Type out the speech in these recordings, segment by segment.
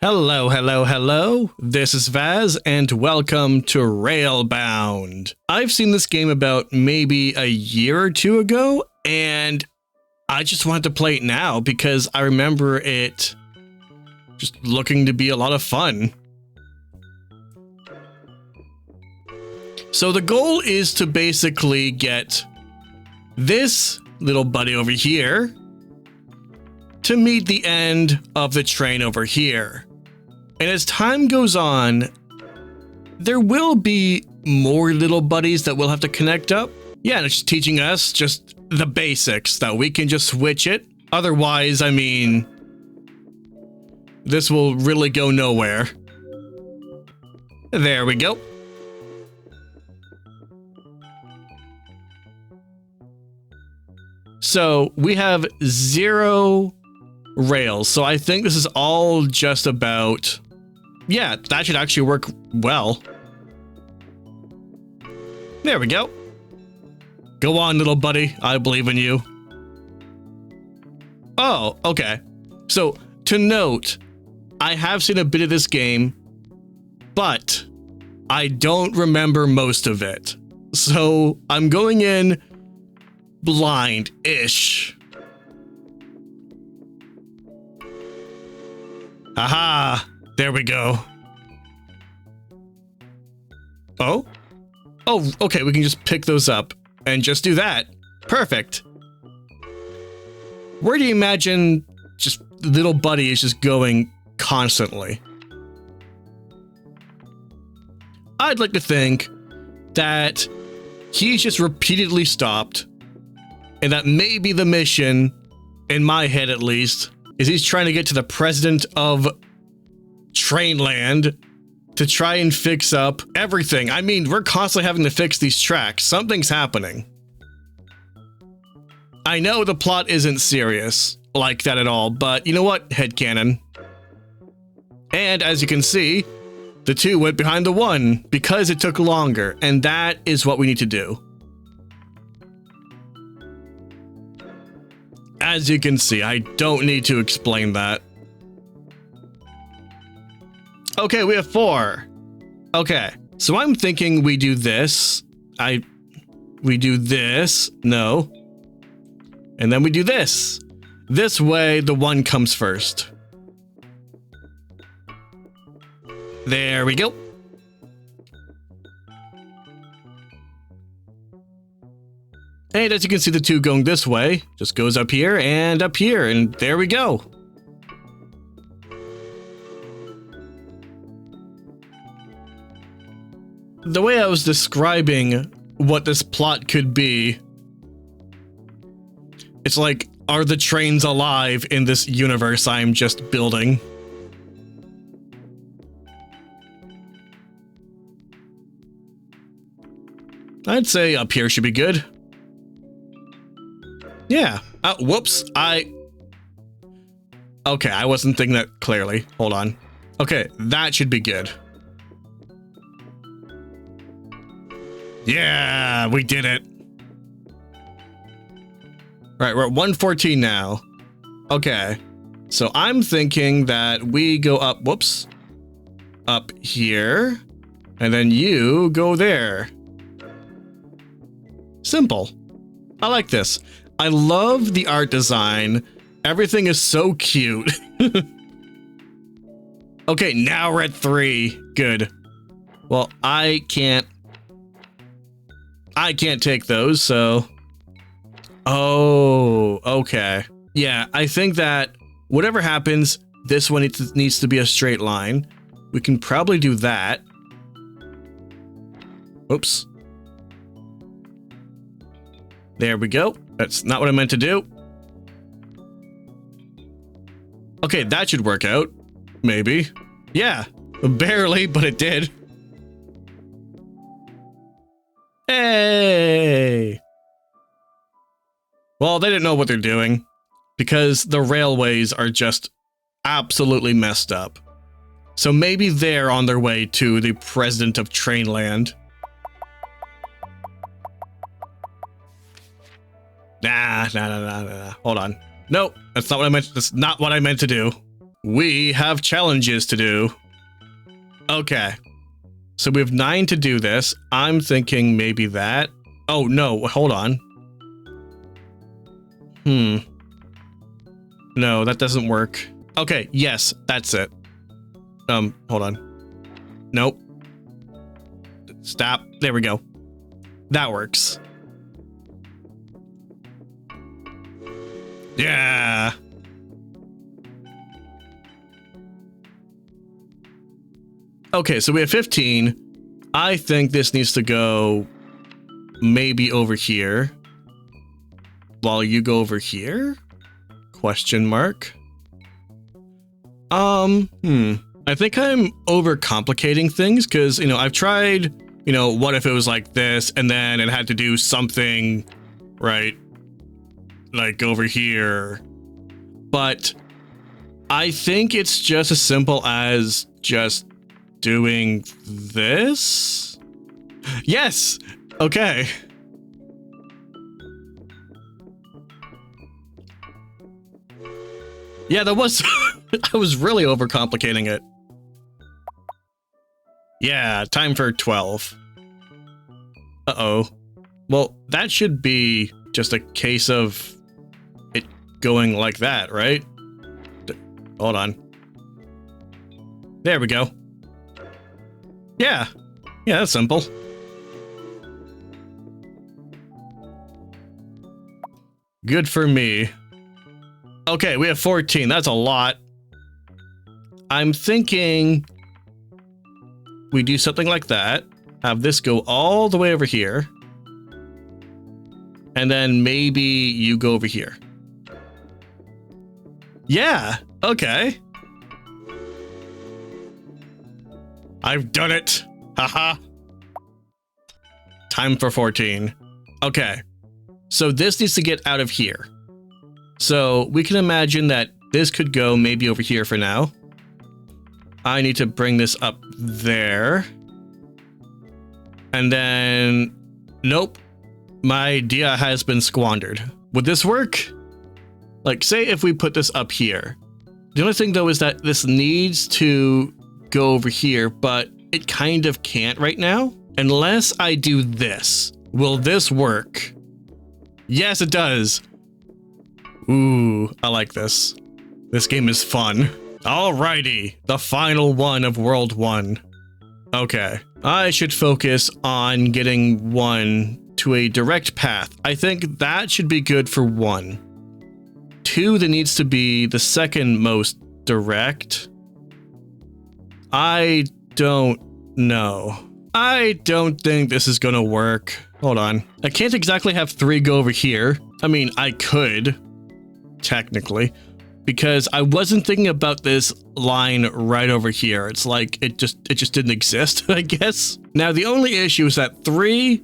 Hello, hello, hello. This is Vaz, and welcome to Railbound. I've seen this game about maybe a year or two ago, and I just wanted to play it now because I remember it just looking to be a lot of fun. So the goal is to basically get this little buddy over here to meet the end of the train over here. And as time goes on, there will be more little buddies that we'll have to connect up. Yeah, and it's just teaching us just the basics, that we can just switch it. Otherwise, I mean, this will really go nowhere. There we go. So we have 0 rails. So I think this is all just about, yeah, that should actually work well. There we go. Go on, little buddy. I believe in you. Oh, okay. So to note, I have seen a bit of this game, but I don't remember most of it. So I'm going in blind-ish. Aha! There we go. Oh? Oh, okay, we can just pick those up and just do that. Perfect. Where do you imagine just little buddy is just going constantly? I'd like to think that he's just repeatedly stopped, and that maybe the mission, in my head at least, is he's trying to get to the president of Trainland to try and fix up everything. I mean, we're constantly having to fix these tracks. Something's happening. I know the plot isn't serious like that at all, but you know what? Headcanon. And as you can see, the 2 went behind the 1 because it took longer, and that is what we need to do. As you can see, I don't need to explain that. Okay, we have 4. Okay, so I'm thinking we do this. We do this. No. And then we do this. This way, the 1 comes first. There we go. And as you can see, the 2 going this way just goes up here, and there we go. The way I was describing what this plot could be, it's like, are the trains alive in this universe I'm just building? I'd say up here should be good. Yeah. Whoops. Okay, I wasn't thinking that clearly. Hold on. Okay, that should be good. Yeah, we did it. Right, we're at 114 now. Okay. So I'm thinking that we go up, whoops, up here, and then you go there. Simple. I like this. I love the art design. Everything is so cute. Okay, now we're at 3. Good. Well, I can't take those, so... Oh, okay. Yeah, I think that whatever happens, this one needs to be a straight line. We can probably do that. Oops. There we go. That's not what I meant to do. Okay, that should work out. Maybe. Yeah, barely, but it did. Hey! Well, they didn't know what they're doing because the railways are just absolutely messed up. So maybe they're on their way to the president of Trainland. Nah. Hold on. Nope, that's not what I meant. That's not what I meant to do. We have challenges to do. Okay. So we have 9 to do this. I'm thinking maybe that. Oh, no. Hold on. No, that doesn't work. Okay. Yes, that's it. Hold on. Nope. Stop. There we go. That works. Yeah. Okay, so we have 15. I think this needs to go maybe over here. While you go over here? Question mark. I think I'm overcomplicating things because, I've tried, what if it was like this and then it had to do something, right? Like over here. But I think it's just as simple as just doing this. Yes. Okay. Yeah, that was, I was really overcomplicating it. Yeah, time for 12. Uh-oh. Well, that should be just a case of it going like that, right? Hold on. There we go. Yeah. Yeah, that's simple. Good for me. Okay, we have 14. That's a lot. I'm thinking we do something like that. Have this go all the way over here. And then maybe you go over here. Yeah, okay. I've done it. Haha. Time for 14. Okay. So this needs to get out of here. So we can imagine that this could go maybe over here for now. I need to bring this up there. And then, nope. My idea has been squandered. Would this work? Like, say if we put this up here. The only thing though is that this needs to go over here, but it kind of can't right now. Unless I do this. Will this work? Yes, it does. Ooh, I like this. This game is fun. Alrighty, the final one of World 1. Okay, I should focus on getting 1 to a direct path. I think that should be good for 1. 2, that needs to be the second most direct. I don't know. I don't think this is gonna work. Hold on. I can't exactly have 3 go over here. I mean, I could. Technically, because I wasn't thinking about this line right over here. It's like it just didn't exist, I guess. Now the only issue is that 3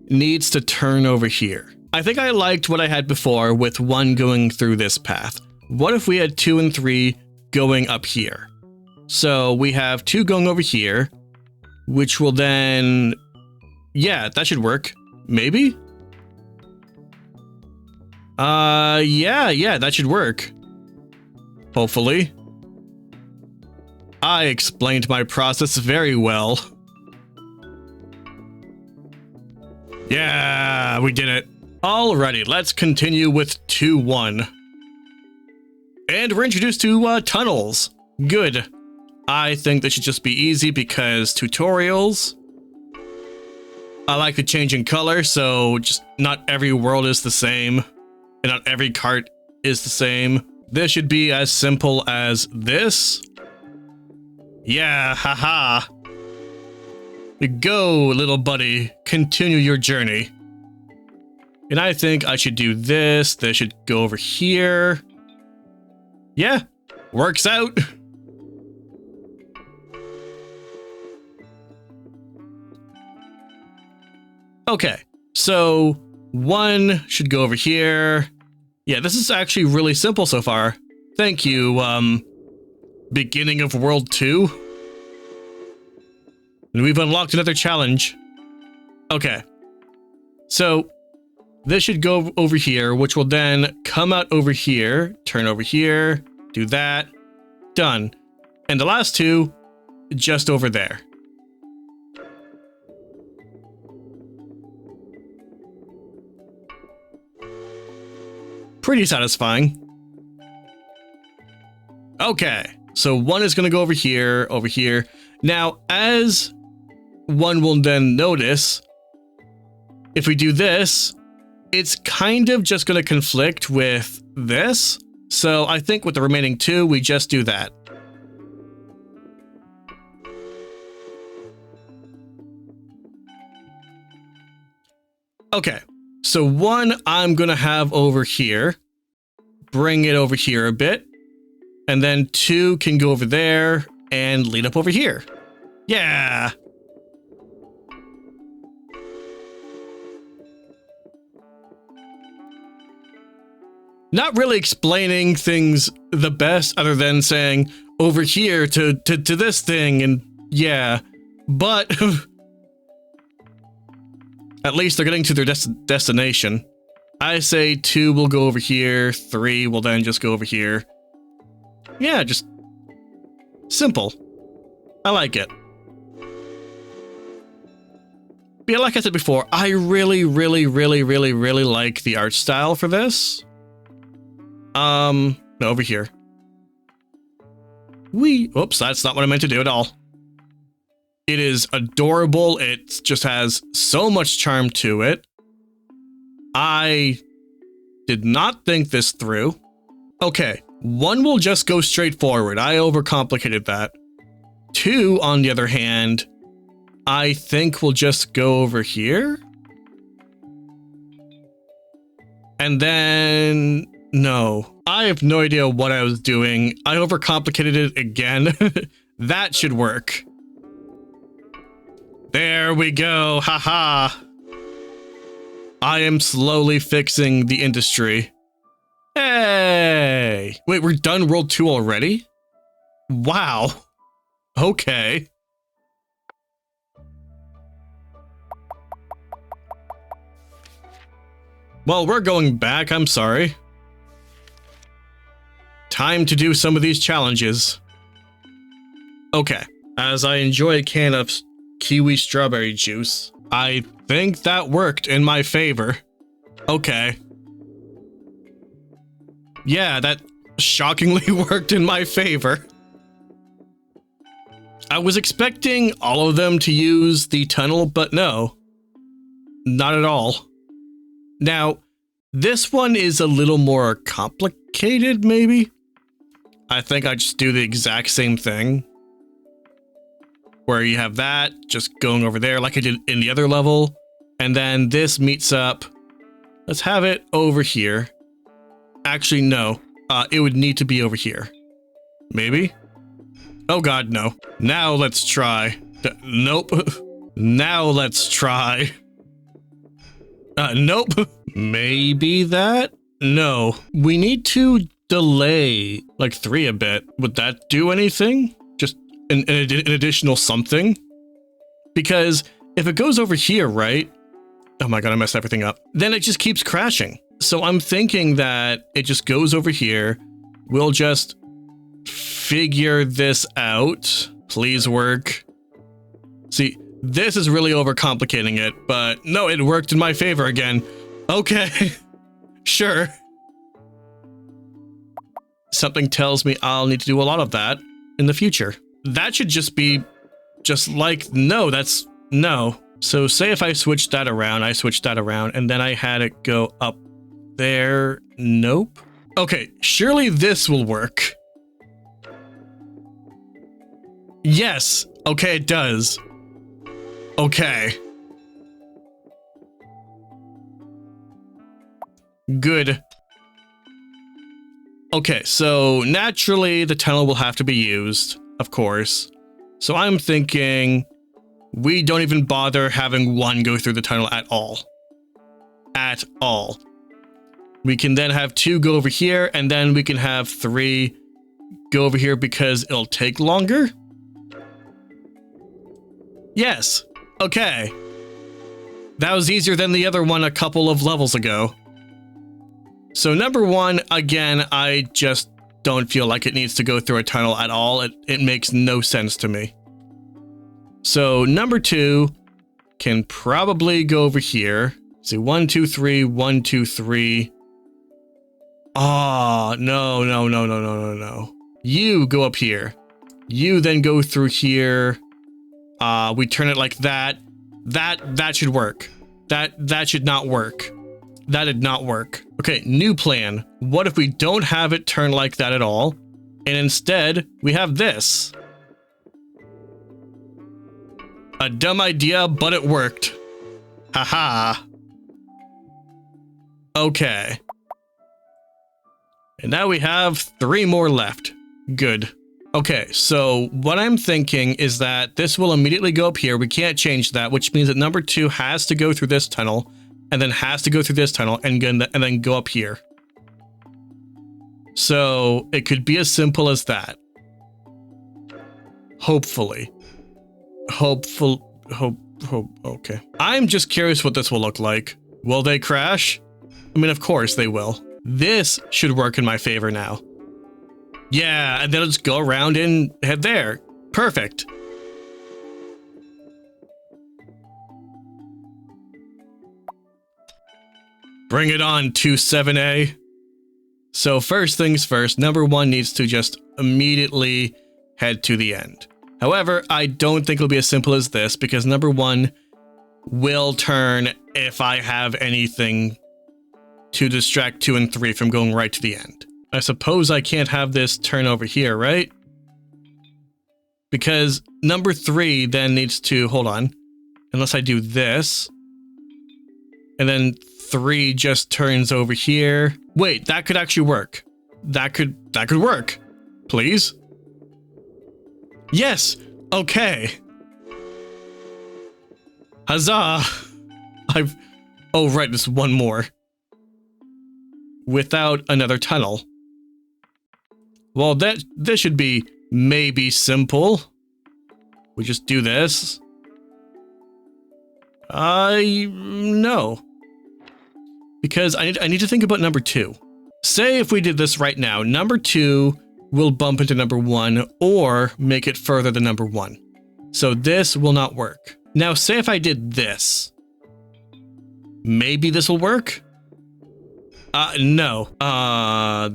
needs to turn over here. I think I liked what I had before with 1 going through this path. What if we had 2 and 3 going up here? So we have 2 going over here, which will then, yeah, that should work. Maybe? Yeah, that should work. Hopefully. I explained my process very well. Yeah, we did it. Alrighty, let's continue with 2-1. And we're introduced to tunnels. Good. I think this should just be easy because tutorials. I like the change in color, so just not every world is the same. And not every cart is the same. This should be as simple as this. Yeah, haha. Go, little buddy. Continue your journey. And I think I should do this. This should go over here. Yeah, works out. Okay, so 1 should go over here. Yeah, this is actually really simple so far. Thank you, beginning of World 2. And we've unlocked another challenge. Okay. So, this should go over here, which will then come out over here, turn over here, do that. Done. And the last two, just over there. Pretty satisfying. Okay, so one is going to go over here, over here. Now, as one will then notice, if we do this, it's kind of just going to conflict with this. So I think with the remaining two, we just do that. Okay, so one I'm going to have over here. Bring it over here a bit. And then two can go over there and lead up over here. Yeah. Not really explaining things the best other than saying over here to this thing and yeah. But at least they're getting to their destination. I say two will go over here. Three will then just go over here. Yeah, just simple. I like it. But yeah, like I said before, I really like the art style for this. No, over here. Oops, that's not what I meant to do at all. It is adorable. It just has so much charm to it. I did not think this through. Okay, one will just go straight forward. I overcomplicated that. Two, on the other hand, I think will just go over here. And then... no. I have no idea what I was doing. I overcomplicated it again. That should work. There we go. Haha. I am slowly fixing the industry. Hey! Wait, we're done World 2 already? Wow. Okay. Well, we're going back. I'm sorry. Time to do some of these challenges. Okay. As I enjoy a can of kiwi strawberry juice, I think that worked in my favor. Okay. Yeah, that shockingly worked in my favor. I was expecting all of them to use the tunnel, but no. Not at all. Now, this one is a little more complicated, maybe? I think I just do the exact same thing. Where you have that just going over there like I did in the other level. And then this meets up. Let's have it over here. Actually, no. It would need to be over here. Maybe? Oh god, no. Now let's try. Nope. Now let's try. Nope. Maybe that? No. We need to delay like 3 a bit. Would that do anything? Just an additional something? Because if it goes over here, right? Oh my god, I messed everything up. Then it just keeps crashing. So I'm thinking that it just goes over here. We'll just figure this out. Please work. See, this is really overcomplicating it, but no, it worked in my favor again. Okay, sure. Something tells me I'll need to do a lot of that in the future. That should just be just like, no, that's no. So say if I switched that around, and then I had it go up there. Nope. Okay, surely this will work. Yes. Okay, it does. Okay. Good. Okay, so naturally the tunnel will have to be used, of course. So I'm thinking we don't even bother having one go through the tunnel at all. At all. We can then have 2 go over here, and then we can have 3 go over here because it'll take longer. Yes. Okay. That was easier than the other one a couple of levels ago. So number 1, again, I just don't feel like it needs to go through a tunnel at all. It makes no sense to me. So number 2 can probably go over here. See, 1, 2, 3, 1, 2, 3. Oh, no. You go up here. You then go through here. We turn it like that. That should work. That should not work. That did not work. Okay, new plan. What if we don't have it turn like that at all, and instead we have this? A dumb idea, but it worked. Haha. Okay. And now we have 3 more left. Good. Okay, so what I'm thinking is that this will immediately go up here. We can't change that, which means that number 2 has to go through this tunnel, and then has to go through this tunnel, and then go up here. So it could be as simple as that. Hopefully. Okay. I'm just curious what this will look like. Will they crash? I mean, of course they will. This should work in my favor now. Yeah, and then let's go around and head there. Perfect. Bring it on, 27A. So first things first, number 1 needs to just immediately head to the end. However, I don't think it'll be as simple as this, because number 1 will turn if I have anything to distract 2 and 3 from going right to the end. I suppose I can't have this turn over here, right? Because number 3 then needs to, hold on, unless I do this, and then 3 just turns over here. Wait, that could actually work. That could work. Please? Yes. Okay. Huzzah. Oh, right, there's one more. Without another tunnel. Well, this should be maybe simple. We just do this. No. Because I need to think about number 2. Say if we did this right now, number 2 will bump into number 1 or make it further than number 1. So this will not work. Now, say if I did this. Maybe this will work? No.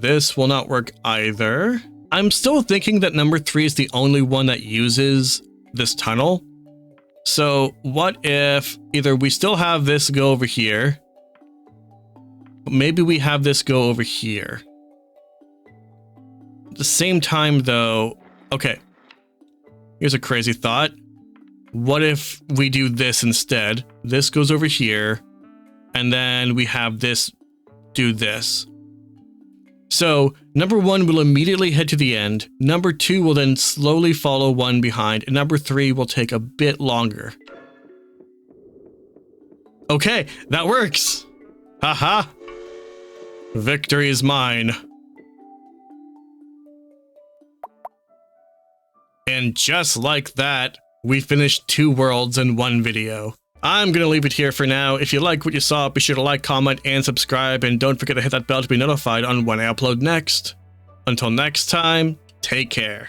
This will not work either. I'm still thinking that number 3 is the only one that uses this tunnel. So what if either we still have this go over here, but maybe we have this go over here. At the same time though, okay, here's a crazy thought. What if we do this instead? This goes over here, and then we have this do this. So number 1 will immediately head to the end. Number 2 will then slowly follow 1 behind, and number 3 will take a bit longer. Okay, that works. Haha. Victory is mine. And just like that, we finished 2 worlds in 1 video. I'm gonna leave it here for now. If you like what you saw, be sure to like, comment, and subscribe, and don't forget to hit that bell to be notified on when I upload next. Until next time, take care.